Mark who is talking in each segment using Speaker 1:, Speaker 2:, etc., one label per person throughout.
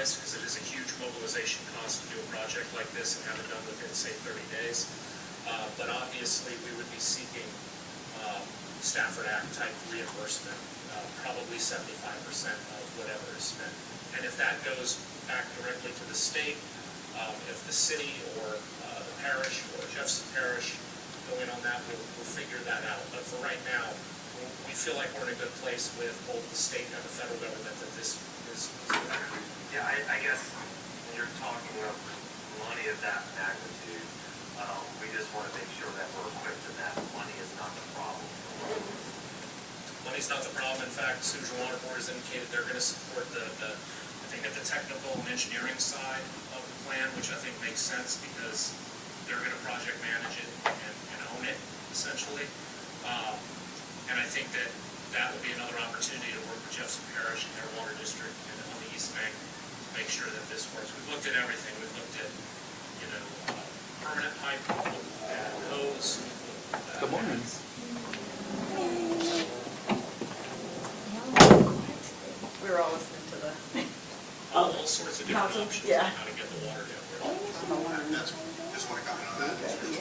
Speaker 1: scrutinized because it is a huge mobilization cost to do a project like this and have it done within, say, 30 days. But obviously, we would be seeking Stafford Act type reimbursement, probably 75% of whatever is spent. And if that goes back directly to the state, if the city or the parish or Jefferson Parish go in on that, we'll figure that out. But for right now, we feel like we're in a good place with both the state and the federal government that this is.
Speaker 2: Yeah, I guess when you're talking of money of that magnitude, we just want to make sure that we're equipped and that money is not the problem.
Speaker 1: Money's not the problem. In fact, Sewage and Water Board has indicated they're going to support I think at the technical and engineering side of the plan, which I think makes sense because they're going to project manage it and own it, essentially. And I think that will be another opportunity to work with Jefferson Parish and their water district and on the East Bank to make sure that this works. We've looked at everything. We've looked at, permanent pipe, we've looked at hose.
Speaker 3: Good morning.
Speaker 4: We were all listening to the.
Speaker 1: All sorts of different options on
Speaker 4: Yeah.
Speaker 1: how to get the water down there.
Speaker 5: That's, just want to comment on that. We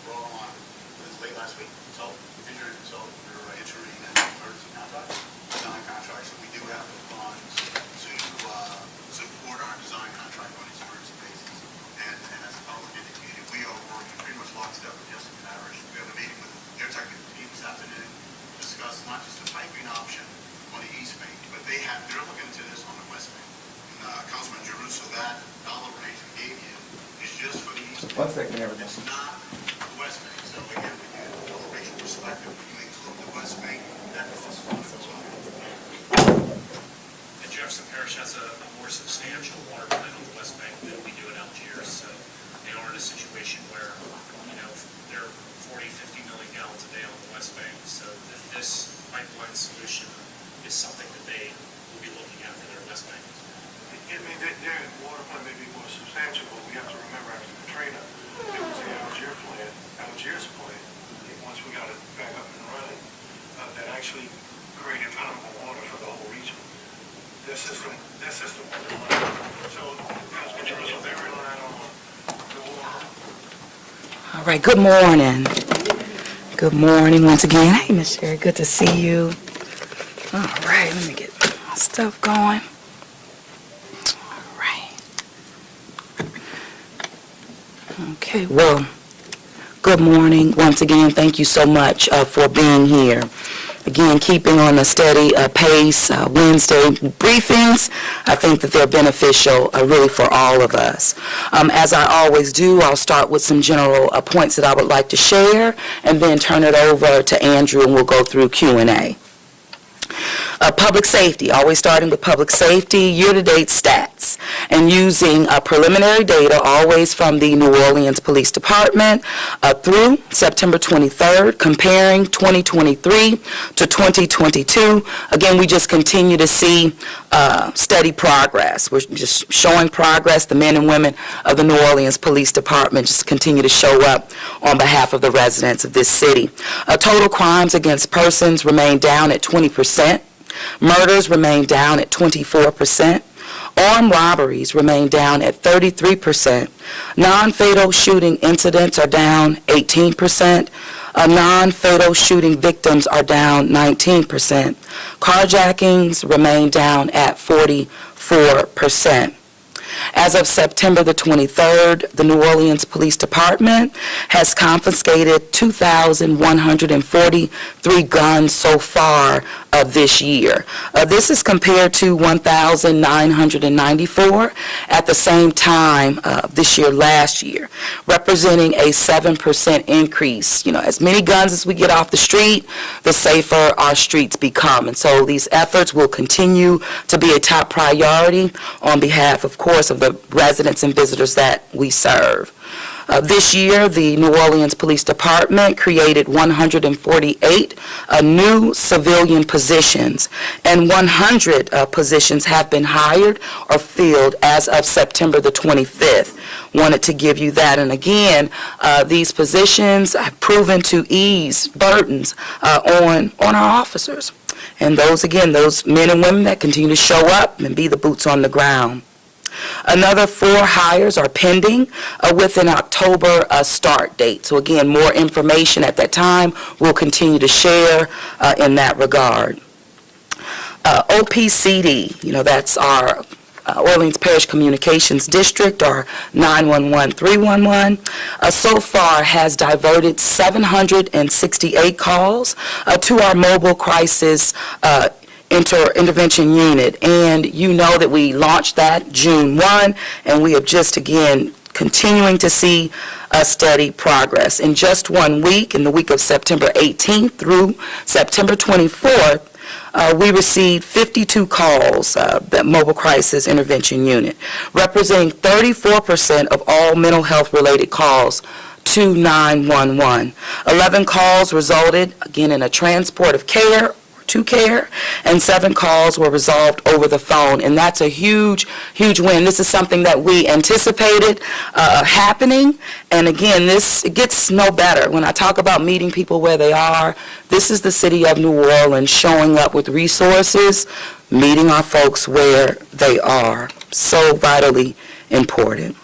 Speaker 5: brought on, it was late last week, so we're entering an emergency contract, design contract, so we do have the funds to support our design contract on these emergency basis. And as the public indicated, we are working pretty much lockstep with Jefferson Parish. We have a meeting with their technical team this afternoon to discuss not just the piping option on the East Bank, but they're looking into this on the West Bank. And Councilman Giroux, so that dollar range we gave you is just for the East Bank.
Speaker 3: 1 second, everybody.
Speaker 5: It's not the West Bank. So again, we do a dollar range perspective. When you include the West Bank, that costs $1 million.
Speaker 1: And Jefferson Parish has a more substantial water plant on the West Bank than we do in Algiers, so they are in a situation where, they're 40, 50 million gallons a day on the West Bank, so this pipeline solution is something that they will be looking at for their West Bank.
Speaker 6: I mean, their water plant may be more substantial, but we have to remember after Katrina, it was the Algiers plant, once we got it back up and running, that actually created potable water for the whole region. Their system wasn't running. So, as Jerusalem, they relied on the water.
Speaker 7: All right, good morning. Good morning once again. Hey, Miss Sherry, good to see you. All right, let me get my stuff going. All right. Okay, well, good morning once again. Thank you so much for being here. Again, keeping on a steady pace, Wednesday briefings, I think that they're beneficial really for all of us. As I always do, I'll start with some general points that I would like to share and then turn it over to Andrew and we'll go through Q&A. Public safety, always starting with public safety, year-to-date stats, and using preliminary data always from the New Orleans Police Department through September 23rd, comparing 2023 to 2022. Again, we just continue to see steady progress. We're just showing progress. The men and women of the New Orleans Police Department just continue to show up on behalf of the residents of this city. Total crimes against persons remain down at 20%. Murders remain down at 24%. Armed robberies remain down at 33%. Non-fatal shooting incidents are down 18%. Non-fatal shooting victims are down 19%. Carjackings remain down at 44%. As of September the 23rd, the New Orleans Police Department has confiscated 2,143 guns so far this year. This is compared to 1,994 at the same time this year last year, representing a 7% increase. As many guns as we get off the street, the safer our streets become. And so these efforts will continue to be a top priority on behalf, of course, of the residents and visitors that we serve. This year, the New Orleans Police Department created 148 new civilian positions, and 100 positions have been hired or filled as of September the 25th. Wanted to give you that. And again, these positions have proven to ease burdens on our officers. And those men and women that continue to show up and be the boots on the ground. Another 4 hires are pending with an October start date. So again, more information at that time. We'll continue to share in that regard. OPCD, that's our Orleans Parish Communications District, or 911-311, so far has diverted 768 calls to our mobile crisis intervention unit. And you know that we launched that June 1, and we have just, again, continuing to see a steady progress. In just 1 week, in the week of September 18th through September 24th, we received 52 calls, the Mobile Crisis Intervention Unit, representing 34% of all mental health-related calls to 911. 11 calls resulted, again, in a transport of care, to care, and 7 calls were resolved over the phone, and that's a huge win. This is something that we anticipated happening, and again, it gets no better. When I talk about meeting people where they are, this is the city of New Orleans showing up with resources, meeting our folks where they are. So vitally important.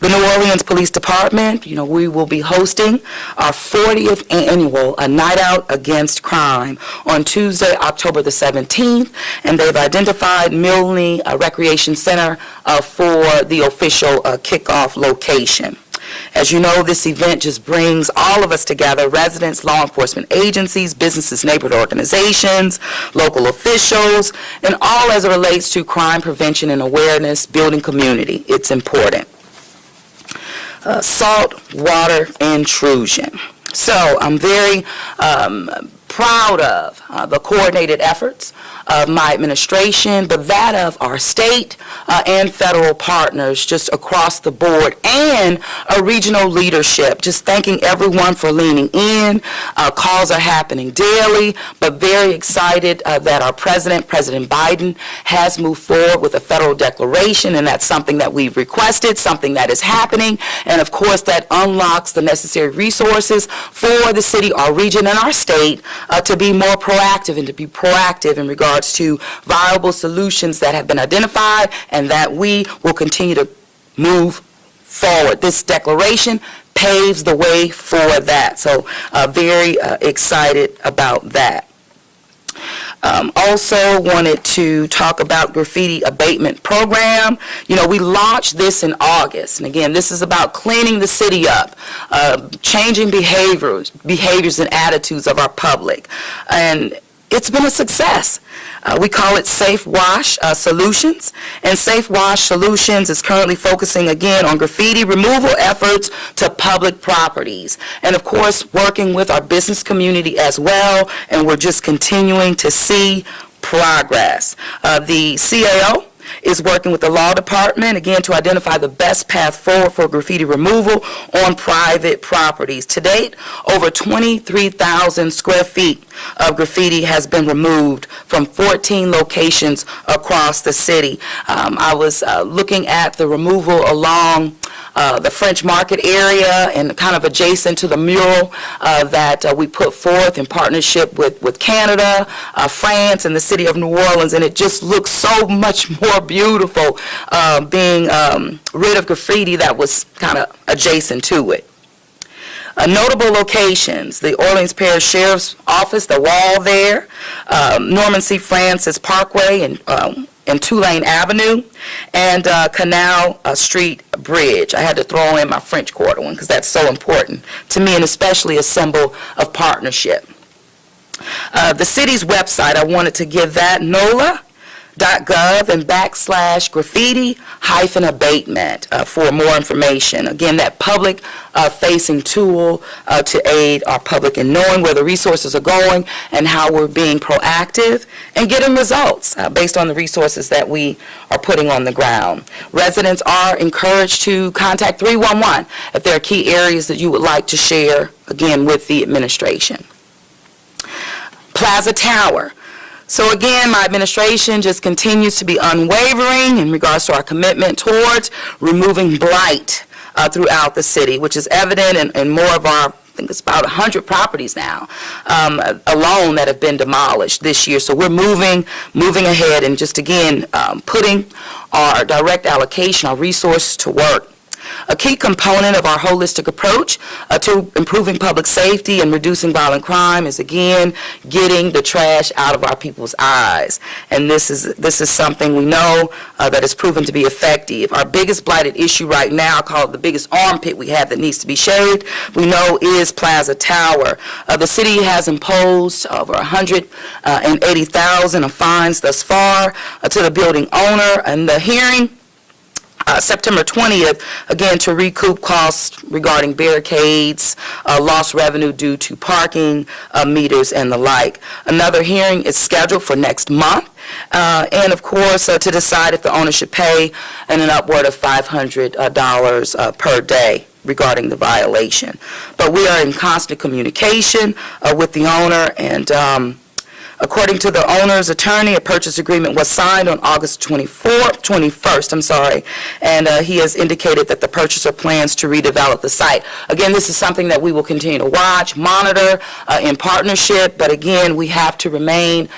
Speaker 7: The New Orleans Police Department, we will be hosting our 40th annual Night Out Against Crime on Tuesday, October the 17th, and they've identified Milne Recreation Center for the official kickoff location. As you know, this event just brings all of us together, residents, law enforcement agencies, businesses, neighborhood organizations, local officials, and all as it relates to crime prevention and awareness, building community. It's important. Saltwater intrusion. So I'm very proud of the coordinated efforts of my administration, but that of our state and federal partners just across the board, and a regional leadership. Just thanking everyone for leaning in. Calls are happening daily, but very excited that our President Biden, has moved forward with a federal declaration, and that's something that we've requested, something that is happening, and of course that unlocks the necessary resources for the city, our region, and our state to be more proactive and to be proactive in regards to viable solutions that have been identified and that we will continue to move forward. This declaration paves the way for that. So very excited about that. Also wanted to talk about graffiti abatement program. We launched this in August, and again, this is about cleaning the city up, changing behaviors and attitudes of our public, and it's been a success. We call it Safe Wash Solutions, and Safe Wash Solutions is currently focusing again on graffiti removal efforts to public properties, and of course working with our business community as well, and we're just continuing to see progress. The CAO is working with the law department, again, to identify the best path forward for graffiti removal on private properties. To date, over 23,000 square feet of graffiti has been removed from 14 locations across the city. I was looking at the removal along the French Market area and kind of adjacent to the mural that we put forth in partnership with Canada, France, and the city of New Orleans, and it just looks so much more beautiful being rid of graffiti that was kind of adjacent to it. Notable locations: the Orleans Parish Sheriff's Office, the wall there, Norman C. Francis Parkway and Tulane Avenue, and Canal Street Bridge. I had to throw in my French Quarter one because that's so important to me, and especially a symbol of partnership. The city's website, I wanted to give that, NOLA.gov and /graffiti-abatement for more information. Again, that public-facing tool to aid our public in knowing where the resources are going and how we're being proactive and getting results based on the resources that we are putting on the ground. Residents are encouraged to contact 311 if there are key areas that you would like to share, again, with the administration. Plaza Tower. So again, my administration just continues to be unwavering in regards to our commitment towards removing blight throughout the city, which is evident in more of our think it's about 100 properties now alone that have been demolished this year. So we're moving ahead and just, again, putting our direct allocation, our resource to work. A key component of our holistic approach to improving public safety and reducing violent crime is, again, getting the trash out of our people's eyes. And this is something we know that has proven to be effective. Our biggest blighted issue right now, I call it the biggest armpit we have that needs to be shaved, we know is Plaza Tower. The city has imposed over $180,000 of fines thus far to the building owner, and the hearing September 20th, again, to recoup costs regarding barricades, lost revenue due to parking meters and the like. Another hearing is scheduled for next month, and of course, to decide if the owner should pay an upward of $500 per day regarding the violation. But we are in constant communication with the owner, and according to the owner's attorney, a purchase agreement was signed on August 21st, and he has indicated that the purchaser plans to redevelop the site. Again, this is something that we will continue to watch, monitor in partnership, but again, we have to remain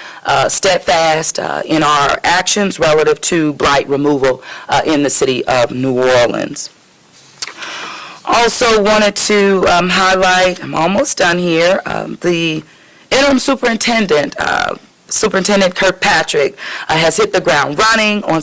Speaker 7: steadfast in our actions relative to blight removal in the city of New Orleans. Also wanted to highlight, I'm almost done here, the interim superintendent, Superintendent Kirkpatrick, has hit the ground running on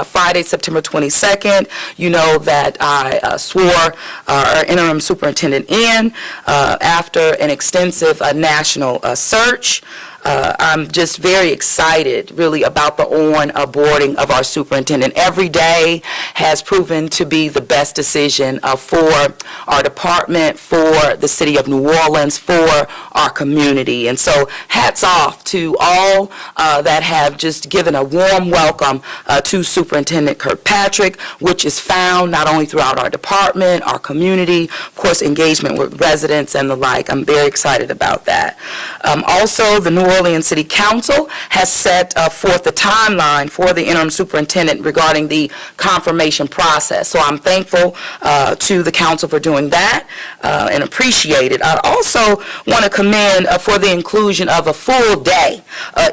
Speaker 7: Friday, September 22nd. You know that I swore our interim superintendent in after an extensive national search. I'm just very excited, really, about the onboarding of our superintendent. Every day has proven to be the best decision for our department, for the city of New Orleans, for our community. And so hats off to all that have just given a warm welcome to Superintendent Kirkpatrick, which is found not only throughout our department, our community, of course, engagement with residents and the like. I'm very excited about that. Also, the New Orleans City Council has set forth the timeline for the interim superintendent regarding the confirmation process. So I'm thankful to the council for doing that and appreciate it. I also want to commend for the inclusion of a full day,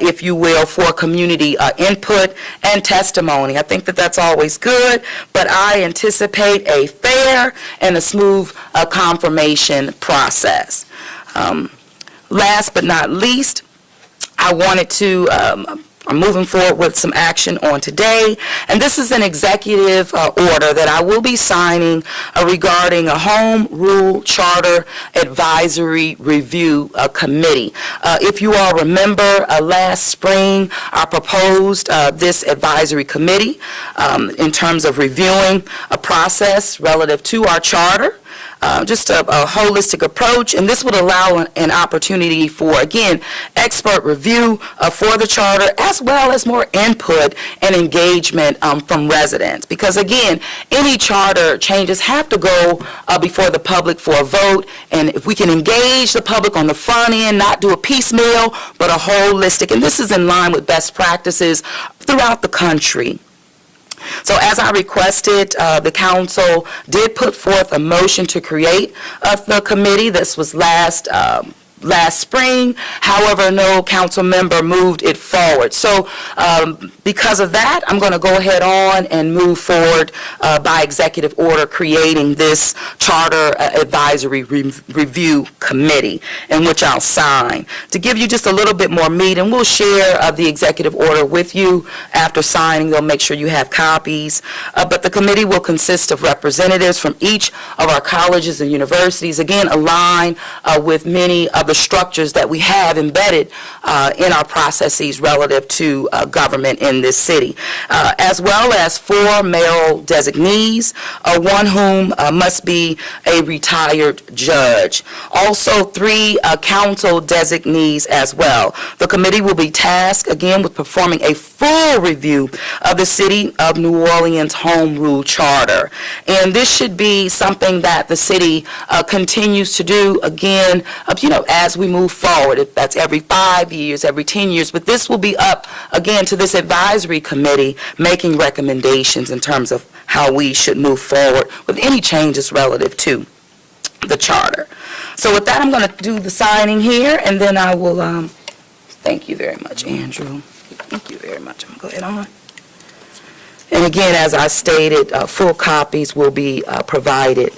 Speaker 7: if you will, for community input and testimony. I think that that's always good, but I anticipate a fair and a smooth confirmation process. Last but not least, I wanted to, I'm moving forward with some action on today, and this is an executive order that I will be signing regarding a Home Rule Charter Advisory Review Committee. If you all remember, last spring, I proposed this advisory committee in terms of reviewing a process relative to our charter. Just a holistic approach, and this would allow an opportunity for, again, expert review for the charter, as well as more input and engagement from residents. Because, again, any charter changes have to go before the public for a vote, and if we can engage the public on the front end, not do a piecemeal, but a holistic, and this is in line with best practices throughout the country. So as I requested, the council did put forth a motion to create the committee. This was last spring. However, no council member moved it forward. So because of that, I'm going to go ahead on and move forward by executive order creating this Charter Advisory Review Committee, in which I'll sign. To give you just a little bit more meat, and we'll share the executive order with you after signing. They'll make sure you have copies. But the committee will consist of representatives from each of our colleges and universities, again, aligned with many of the structures that we have embedded in our processes relative to government in this city, as well as 4 mayoral designees, one whom must be a retired judge. Also 3 council designees as well. The committee will be tasked, again, with performing a full review of the City of New Orleans Home Rule Charter. And this should be something that the city continues to do, again, as we move forward. That's every 5 years, every 10 years, but this will be up, again, to this advisory committee making recommendations in terms of how we should move forward with any changes relative to the charter. So with that, I'm going to do the signing here, and then I will, thank you very much, Andrew. Thank you very much. I'm going to go ahead on. And again, as I stated, full copies will be provided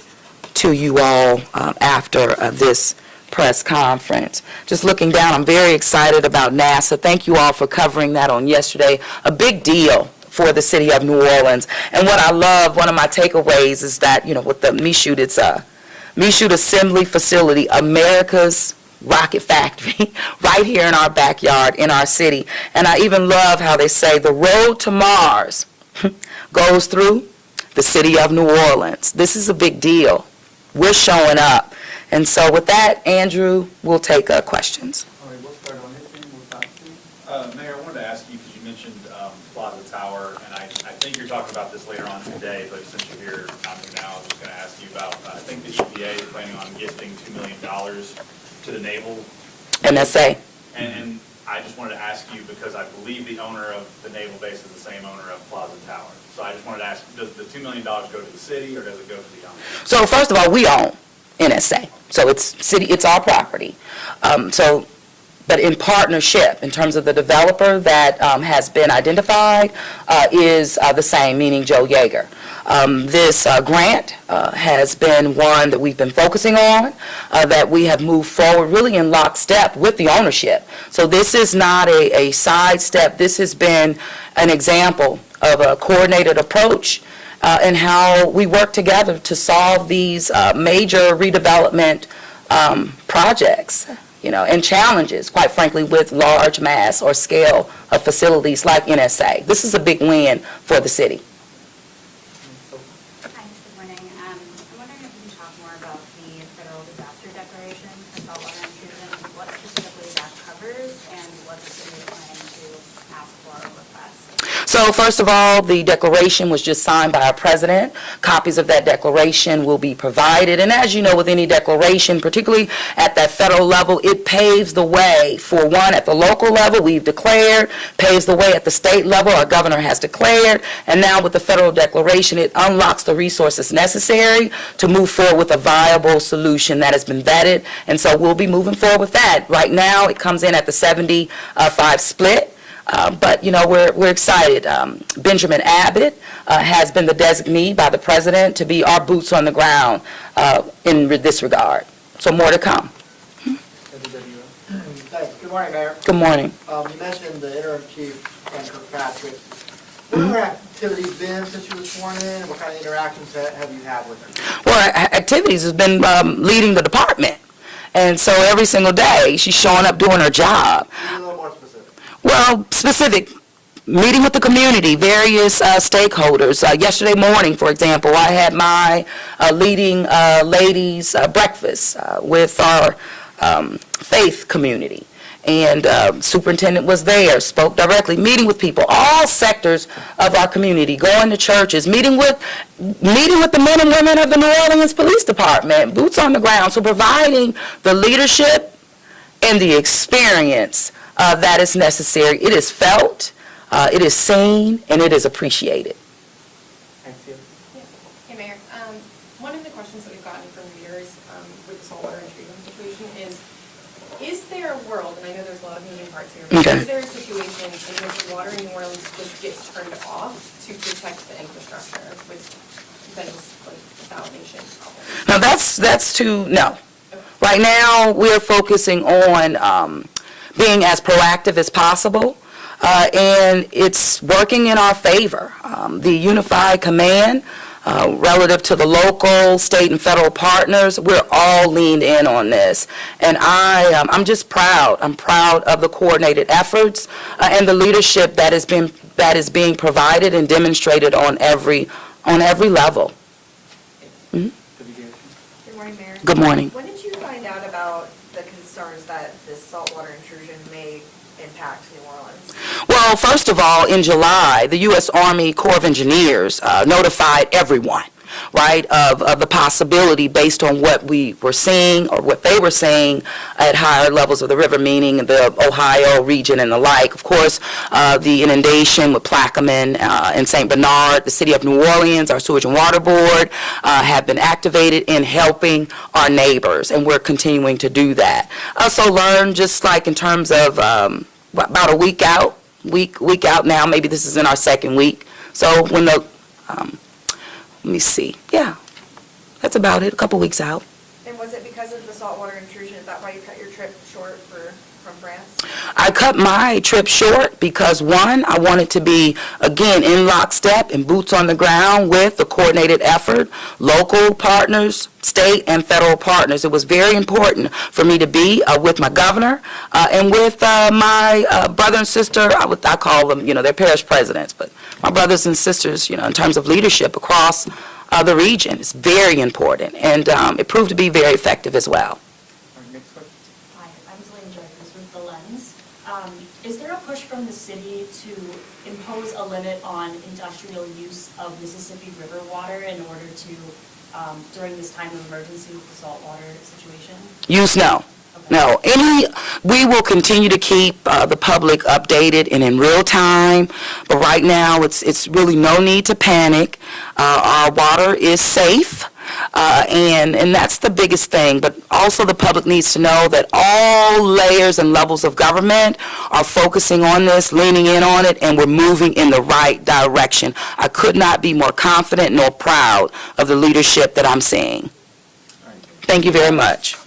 Speaker 7: to you all after this press conference. Just looking down, I'm very excited about NASA. Thank you all for covering that on yesterday. A big deal for the city of New Orleans. And what I love, one of my takeaways is that, with the Michoud, it's a Michoud Assembly Facility, America's rocket factory, right here in our backyard, in our city. And I even love how they say the road to Mars goes through the city of New Orleans. This is a big deal. We're showing up. And so with that, Andrew, we'll take questions.
Speaker 3: All right, we'll start on this end. We'll talk to Mayor, I wanted to ask you, because you mentioned Plaza Tower, and I think you're talking about this later on today, but since you're here now, I was just going to ask you about, I think the EPA is planning on gifting $2 million to the Naval.
Speaker 7: NSA.
Speaker 3: And I just wanted to ask you, because I believe the owner of the Naval Base is the same owner of Plaza Tower. So I just wanted to ask, does the $2 million go to the city, or does it go to the owner?
Speaker 7: So first of all, we own NSA. So it's city, it's our property. But in partnership, in terms of the developer that has been identified, is the same, meaning Joe Yeager. This grant has been one that we've been focusing on, that we have moved forward really in lockstep with the ownership. So this is not a sidestep. This has been an example of a coordinated approach and how we work together to solve these major redevelopment projects, and challenges, quite frankly, with large mass or scale of facilities like NSA. This is a big win for the city.
Speaker 8: Hi, good morning. I'm wondering if you can talk more about the federal disaster declaration for saltwater intrusion, what specifically that covers, and what the city is planning to ask for or request.
Speaker 7: So first of all, the declaration was just signed by our president. Copies of that declaration will be provided. And as you know, with any declaration, particularly at that federal level, it paves the way for one at the local level, we've declared, paves the way at the state level, our governor has declared, and now with the federal declaration, it unlocks the resources necessary to move forward with a viable solution that has been vetted. And so we'll be moving forward with that. Right now, it comes in at the 75 split. But, we're excited. Benjamin Abbott has been the designee by the president to be our boots on the ground in this regard. So more to come.
Speaker 9: Thanks. Good morning, Mayor.
Speaker 7: Good morning.
Speaker 9: You mentioned the interim chief, Ken Kirkpatrick. What have her activities been since she was sworn in, and what kind of interactions have you had with her?
Speaker 7: Well, activities has been leading the department. And so every single day, she's showing up doing her job.
Speaker 9: Be a little more specific.
Speaker 7: Well, specific, meeting with the community, various stakeholders. Yesterday morning, for example, I had my leading ladies breakfast with our faith community. And superintendent was there, spoke directly, meeting with people, all sectors of our community, going to churches, meeting with the men and women of the New Orleans Police Department, boots on the ground. So providing the leadership and the experience that is necessary. It is felt, it is seen, and it is appreciated.
Speaker 4: Hey, Mayor. One of the questions that we've gotten from readers with the saltwater intrusion situation is there a world, and I know there's a lot of moving parts here, but
Speaker 7: Okay.
Speaker 4: is there a situation in which water in New Orleans just gets turned off to protect the infrastructure with those like desalination problems?
Speaker 7: Now no. Right now, we're focusing on being as proactive as possible, and it's working in our favor. The unified command, relative to the local, state, and federal partners, we're all leaned in on this. And I'm just proud. I'm proud of the coordinated efforts and the leadership that is being provided and demonstrated on every level.
Speaker 4: Good morning, Mayor.
Speaker 7: Good morning.
Speaker 4: When did you find out about the concerns that this saltwater intrusion may impact New Orleans?
Speaker 7: Well, first of all, in July, the U.S. Army Corps of Engineers notified everyone right, of the possibility based on what we were seeing or what they were saying at higher levels of the river, meaning the Ohio region and the like. Of course, the inundation with Plaquemine and St. Bernard, the city of New Orleans, our sewage and water board have been activated in helping our neighbors, and we're continuing to do that. Also learned, just like in terms of about a week out now, maybe this is in our second week. So when the, let me see, yeah, that's about it, a couple weeks out.
Speaker 4: And was it because of the saltwater intrusion? Is that why you cut your trip short from France?
Speaker 7: I cut my trip short because, one, I wanted to be, again, in lockstep and boots on the ground with the coordinated effort, local partners, state and federal partners. It was very important for me to be with my governor and with my brother and sister. I call them, they're parish presidents, but my brothers and sisters, in terms of leadership across the region. It's very important, and it proved to be very effective as well.
Speaker 10: Hi, I'm Elaine Jeffries with The Lens. Is there a push from the city to impose a limit on industrial use of Mississippi River water in order to, during this time of emergency with the saltwater situation?
Speaker 7: Use, no. No, we will continue to keep the public updated and in real time, but right now it's really no need to panic. Our water is safe, and that's the biggest thing, but also the public needs to know that all layers and levels of government are focusing on this, leaning in on it, and we're moving in the right direction. I could not be more confident nor proud of the leadership that I'm seeing. Thank you very much.